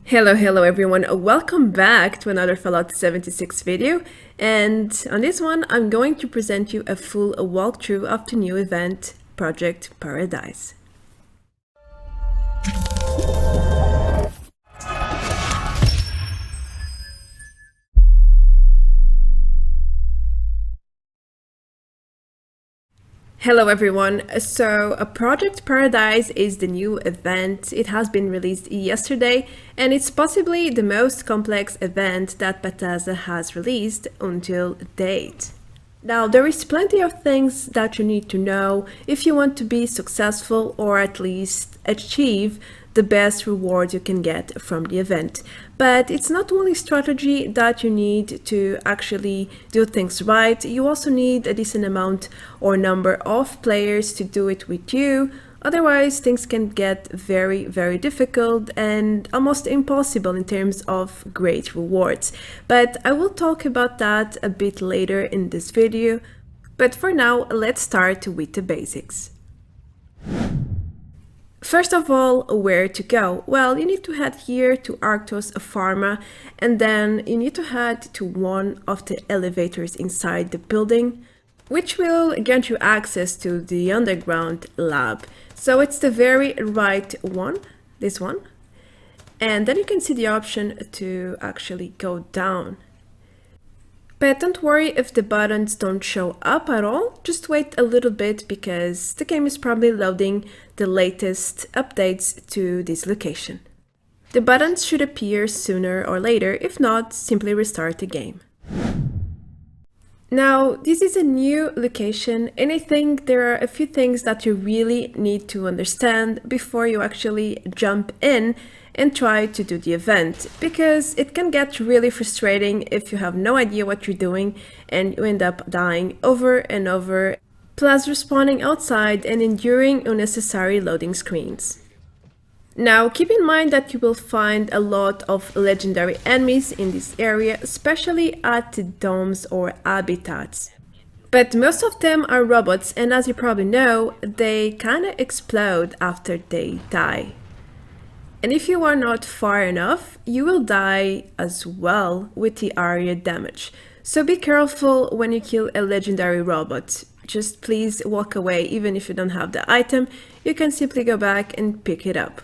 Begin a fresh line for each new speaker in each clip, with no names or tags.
Hello everyone, welcome back to another Fallout 76 video, and on this one I'm going to present you a full walkthrough of the new event, Project Paradise. Hello everyone, so Project Paradise is the new event. It has been released yesterday and it's possibly the most complex event that Bethesda has released until date. Now there is plenty of things that you need to know if you want to be successful or at least achieve the best reward you can get from the event. But it's not only strategy that you need to actually do things right, you also need a decent amount or number of players to do it with you. Otherwise, things can get very difficult and almost impossible in terms of great rewards. But I will talk about that a bit later in this video. But for now, let's start with the basics. First of all, where to go? Well, you need to head here to Arktos Pharma, and then you need to head to one of the elevators inside the building, which will grant you access to the underground lab. So it's the very right one, this one. And then you can see the option to actually go down. But don't worry if the buttons don't show up at all, just wait a little bit because the game is probably loading the latest updates to this location. The buttons should appear sooner or later, if not, simply restart the game. Now, this is a new location and I think there are a few things that you really need to understand before you actually jump in and try to do the event, because it can get really frustrating if you have no idea what you're doing and you end up dying over and over, plus respawning outside and enduring unnecessary loading screens. Now, keep in mind that you will find a lot of legendary enemies in this area, especially at the domes or habitats. But most of them are robots, and as you probably know, they kinda explode after they die. And if you are not far enough, you will die as well with the area damage. So be careful when you kill a legendary robot. Just please walk away, even if you don't have the item, you can simply go back and pick it up.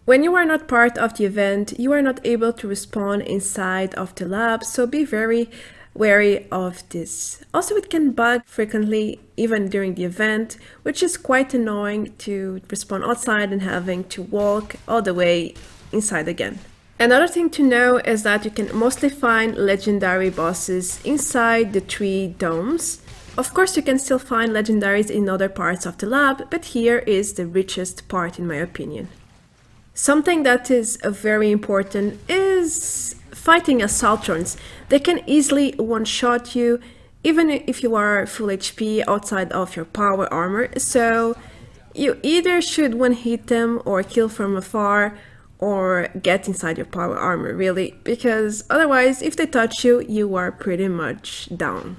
When you are not part of the event, you are not able to respawn inside of the lab, so be very wary of this. Also, it can bug frequently, even during the event, which is quite annoying to respawn outside and having to walk all the way inside again. Another thing to know is that you can mostly find legendary bosses inside the 3 domes. Of course, you can still find legendaries in other parts of the lab, but here is the richest part in my opinion. Something that is very important is fighting assaultrons. They can easily one-shot you, even if you are full HP outside of your power armor, so you either should one-hit them or kill from afar or get inside your power armor, really, because otherwise, if they touch you, you are pretty much down.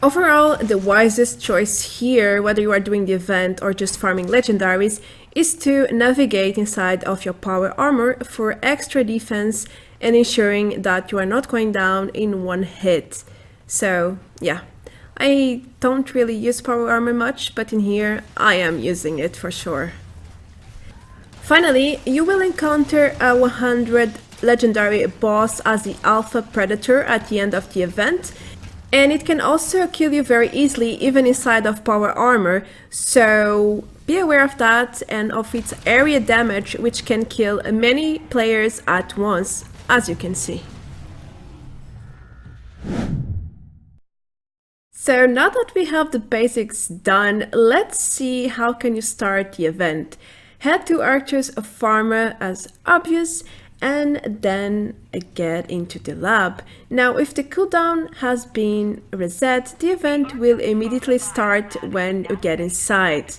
Overall, the wisest choice here, whether you are doing the event or just farming legendaries, is to navigate inside of your power armor for extra defense and ensuring that you are not going down in one hit. So yeah, I don't really use power armor much, but in here I am using it for sure. Finally, you will encounter a 100 legendary boss as the Alpha Predator at the end of the event, and it can also kill you very easily even inside of power armor, so be aware of that and of its area damage, which can kill many players at once, as you can see. So now that we have the basics done, let's see how can you start the event. Head to Arktos Pharma as obvious, and then get into the lab. Now, if the cooldown has been reset, the event will immediately start when you get inside.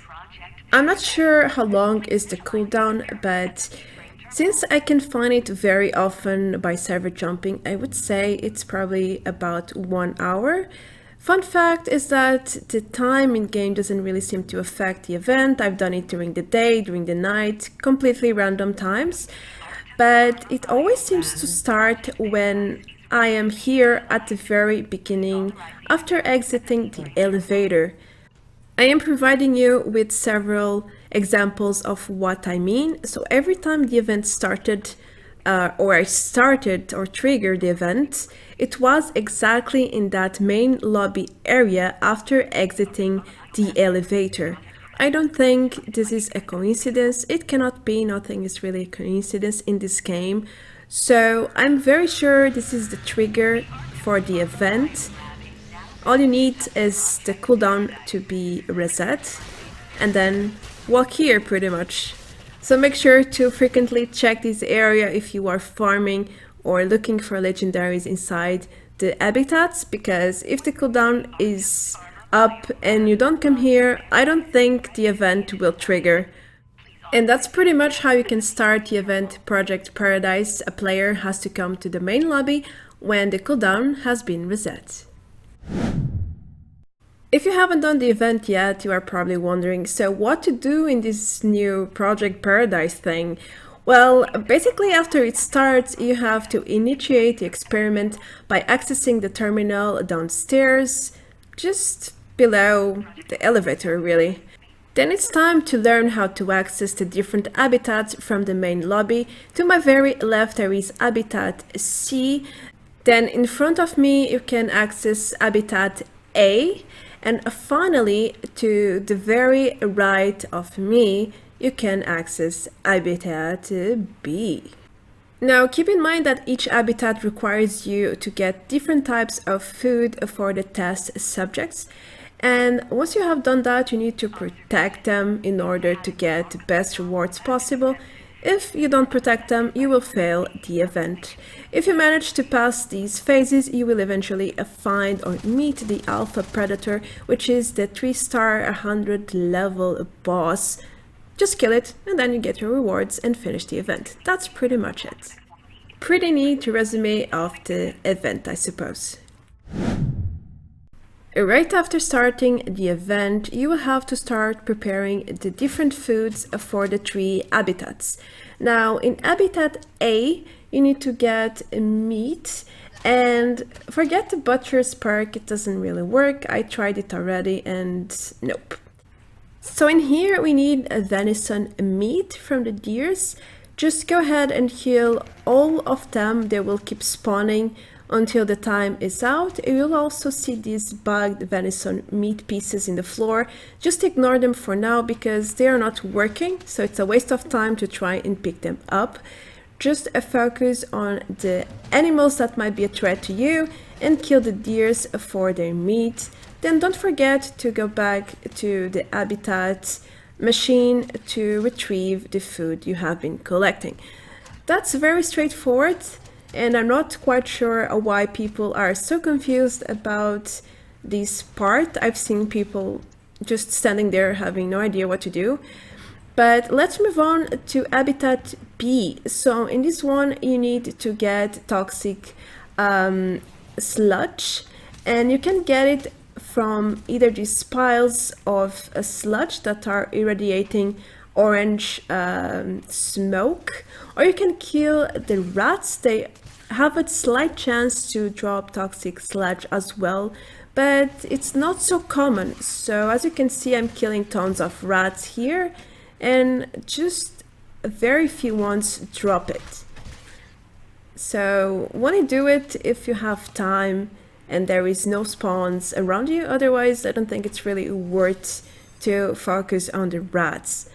I'm not sure how long is the cooldown, but since I can find it very often by server jumping, I would say it's probably about 1 hour. Fun fact is that the time in game doesn't really seem to affect the event. I've done it during the day, during the night, completely random times. but it always seems to start when I am here at the very beginning after exiting the elevator. I am providing you with several examples of what I mean. So every time the event started, or I started or triggered the event, it was exactly in that main lobby area after exiting the elevator. I don't think this is a coincidence. It cannot be. Nothing is really a coincidence in this game. So I'm very sure this is the trigger for the event. All you need is the cooldown to be reset, and then walk here pretty much. So make sure to frequently check this area if you are farming or looking for legendaries inside the habitats, because if the cooldown is up and you don't come here, I don't think the event will trigger. And that's pretty much how you can start the event Project Paradise. A player has to come to the main lobby when the cooldown has been reset. If you haven't done the event yet, you are probably wondering, so what to do in this new Project Paradise thing? Well, basically after it starts, you have to initiate the experiment by accessing the terminal downstairs, just below the elevator really. Then it's time to learn how to access the different habitats from the main lobby. To my very left there is Habitat C. Then in front of me you can access Habitat A. And finally, to the very right of me, you can access Habitat B. Now keep in mind that each habitat requires you to get different types of food for the test subjects. And once you have done that, you need to protect them in order to get the best rewards possible. If you don't protect them, you will fail the event. If you manage to pass these phases, you will eventually find or meet the Alpha Predator, which is the 3-star 100 level boss. Just kill it, and then you get your rewards and finish the event. That's pretty much it. Pretty neat resume of the event, I suppose. Right after starting the event, you will have to start preparing the different foods for the 3 habitats. Now, in Habitat A, you need to get meat, and forget the butcher's perk, it doesn't really work. I tried it already and nope. So in here we need a venison meat from the deers. Just go ahead and kill all of them. They will keep spawning until the time is out. You'll also see these bugged venison meat pieces in the floor. Just ignore them for now because they are not working, so it's a waste of time to try and pick them up. Just focus on the animals that might be a threat to you and kill the deers for their meat. Then don't forget to go back to the habitat machine to retrieve the food you have been collecting. That's very straightforward. And I'm not quite sure why people are so confused about this part. I've seen people just standing there having no idea what to do. But let's move on to Habitat B. So in this one, you need to get toxic sludge, and you can get it from either these piles of sludge that are irradiating orange smoke, or you can kill the rats. They have a slight chance to drop toxic sludge as well, but it's not so common. So as you can see, I'm killing tons of rats here, and just very few ones drop it. So when I do it, if you have time and there is no spawns around you, otherwise I don't think it's really worth to focus on the rats.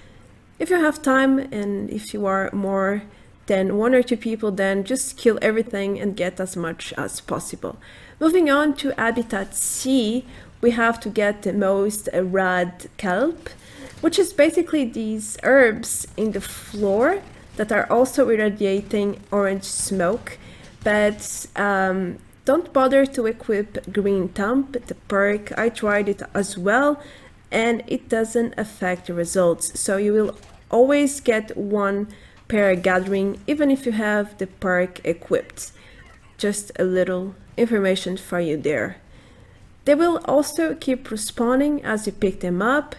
If you have time and if you are more than 1 or 2 people, then just kill everything and get as much as possible. Moving on to Habitat C, we have to get the most RadKelp, which is basically these herbs in the floor that are also irradiating orange smoke. But don't bother to equip Green Thumb, the perk. I tried it as well and it doesn't affect the results. So you will always get 1 pair gathering even if you have the perk equipped. Just a little information for you there. They will also keep respawning as you pick them up.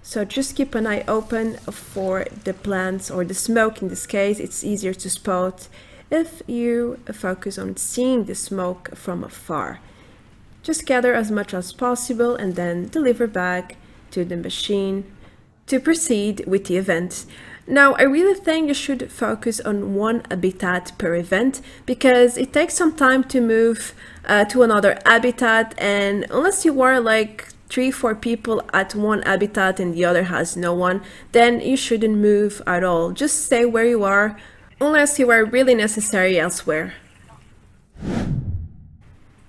So just keep an eye open for the plants or the smoke in this case. It's easier to spot if you focus on seeing the smoke from afar. Just gather as much as possible and then deliver back to the machine to proceed with the event. Now, I really think you should focus on one habitat per event because it takes some time to move to another habitat, and unless you are like 3-4 people at one habitat and the other has no one, then you shouldn't move at all. Just stay where you are unless you are really necessary elsewhere.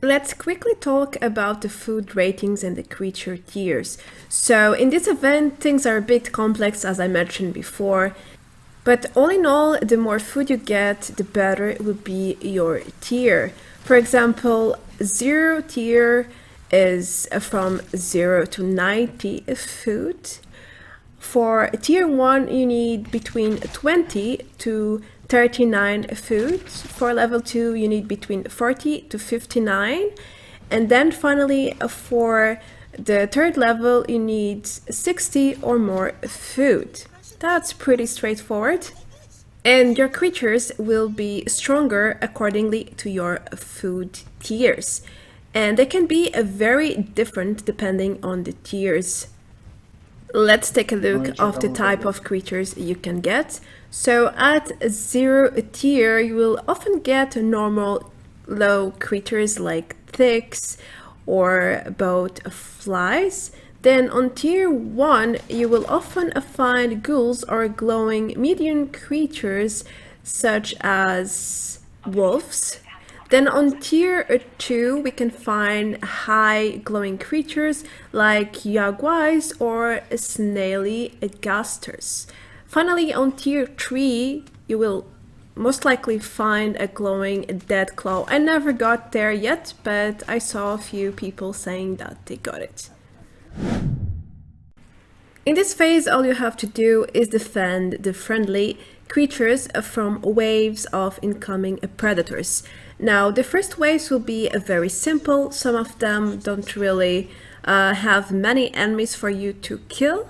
Let's quickly talk about the food ratings and the creature tiers. So in this event, things are a bit complex as I mentioned before, but all in all, the more food you get, the better will be your tier. For example, 0 tier is from 0 to 90 food. For tier 1, you need between 20 to 39 foods. For level 2, you need between 40 to 59. And then finally, for the third level, you need 60 or more food. That's pretty straightforward. And your creatures will be stronger accordingly to your food tiers. And they can be very different depending on the tiers. Let's take a look of the type of creatures you can get. So at 0 tier, you will often get normal low creatures like ticks or both flies. Then on tier 1, you will often find ghouls or glowing medium creatures such as wolves. Then on tier 2, we can find high glowing creatures like yaguais or snaily gasters. Finally, on tier 3, you will most likely find a glowing dead claw. I never got there yet, but I saw a few people saying that they got it. In this phase, all you have to do is defend the friendly creatures from waves of incoming predators. Now, the first waves will be very simple. Some of them don't really have many enemies for you to kill.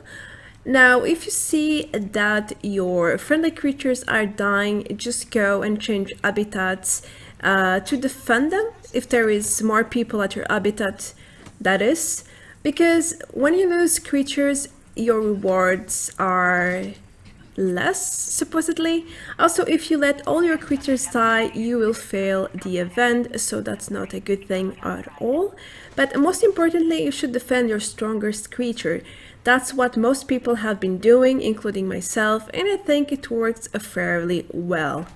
Now, if you see that your friendly creatures are dying, just go and change habitats to defend them, if there is more people at your habitat, that is. Because when you lose creatures, your rewards are less, supposedly. Also, if you let all your creatures die, you will fail the event, so that's not a good thing at all. But most importantly, you should defend your strongest creature. That's what most people have been doing, including myself, and I think it works fairly well.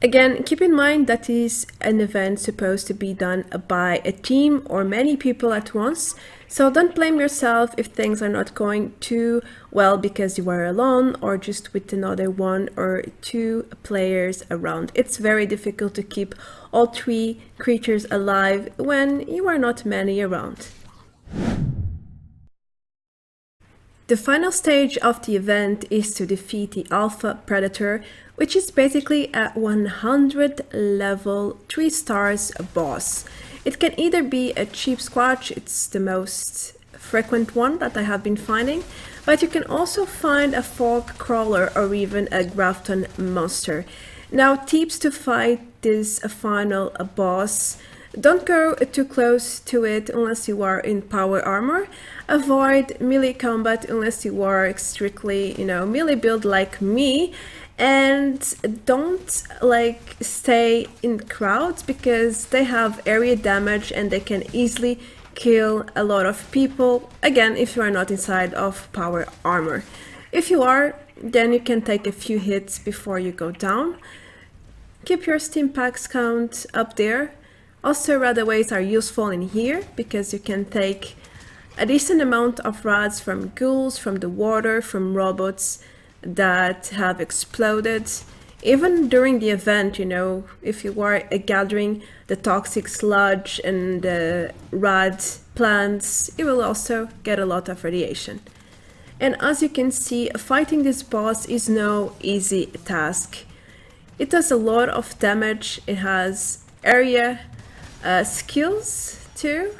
Again, keep in mind that is an event supposed to be done by a team or many people at once, so don't blame yourself if things are not going too well because you are alone or just with another 1 or 2 players around. It's very difficult to keep all 3 creatures alive when you are not many around. The final stage of the event is to defeat the Alpha Predator, which is basically a 100 level 3 stars boss. It can either be a Sheepsquatch, it's the most frequent one that I have been finding, but you can also find a Fog Crawler or even a Grafton Monster. Now, tips to fight this final boss: don't go too close to it unless you are in power armor. Avoid melee combat unless you are strictly, melee build like me. And don't stay in crowds because they have area damage and they can easily kill a lot of people. Again, if you are not inside of power armor. If you are, then you can take a few hits before you go down. Keep your stim packs count up there. Also, radaways are useful in here because you can take a decent amount of rads from ghouls, from the water, from robots that have exploded. Even during the event, if you are gathering the toxic sludge and the rad plants, you will also get a lot of radiation. And as you can see, fighting this boss is no easy task. It does a lot of damage. It has area skills too.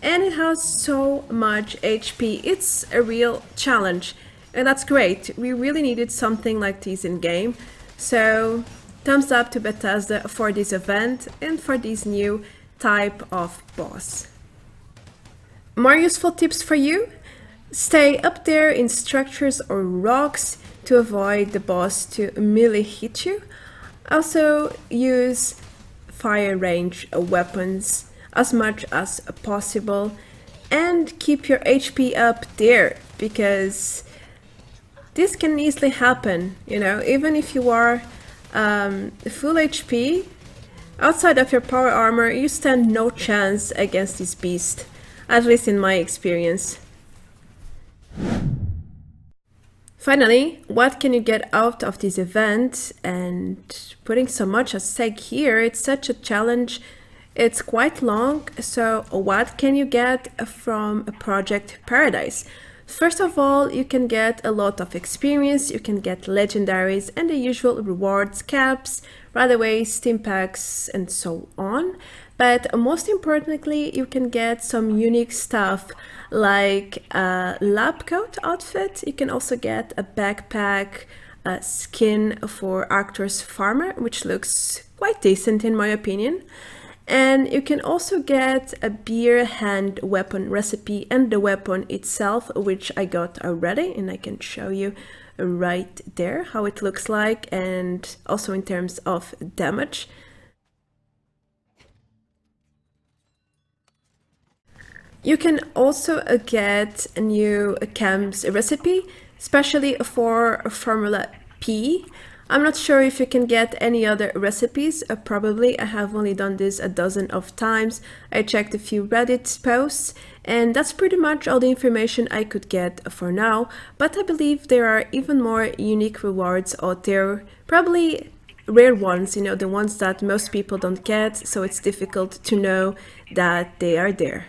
and it has so much HP. It's a real challenge, and that's great. We really needed something like this in game. So thumbs up to Bethesda for this event and for this new type of boss. More useful tips for you: stay up there in structures or rocks to avoid the boss to melee hit you. Also use fire range weapons as much as possible, and keep your HP up there, because this can easily happen, you know, even if you are full HP, outside of your power armor, you stand no chance against this beast, at least in my experience. Finally, what can you get out of this event? And putting so much at stake here, it's such a challenge. It's quite long, so what can you get from Project Paradise? First of all, you can get a lot of experience, you can get legendaries and the usual rewards, caps, radaways, steam packs, and so on. But most importantly, you can get some unique stuff like a lab coat outfit. You can also get a backpack skin for Arktos Pharma, which looks quite decent in my opinion. And you can also get a beer hand weapon recipe and the weapon itself, which I got already, and I can show you right there how it looks like, and also in terms of damage. You can also get a new chems recipe, especially for Formula P. I'm not sure if you can get any other recipes, probably. I have only done this a dozen of times. I checked a few Reddit posts, and that's pretty much all the information I could get for now, but I believe there are even more unique rewards out there, probably rare ones, you know, the ones that most people don't get, so it's difficult to know that they are there.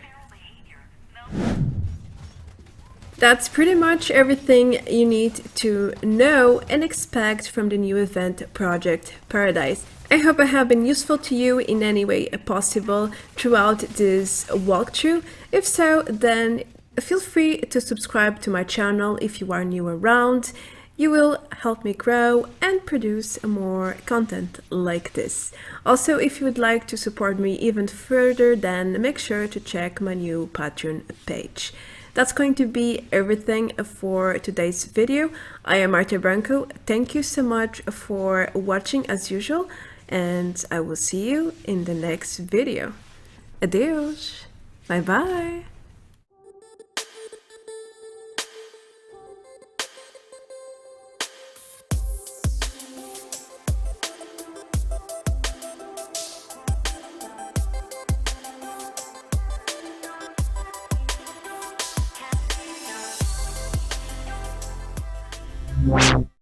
That's pretty much everything you need to know and expect from the new event Project Paradise. I hope I have been useful to you in any way possible throughout this walkthrough. If so, then feel free to subscribe to my channel if you are new around. You will help me grow and produce more content like this. Also, if you would like to support me even further, then make sure to check my new Patreon page. That's going to be everything for today's video. I am Marta Branco. Thank you so much for watching as usual, and I will see you in the next video. Adeus. Bye bye.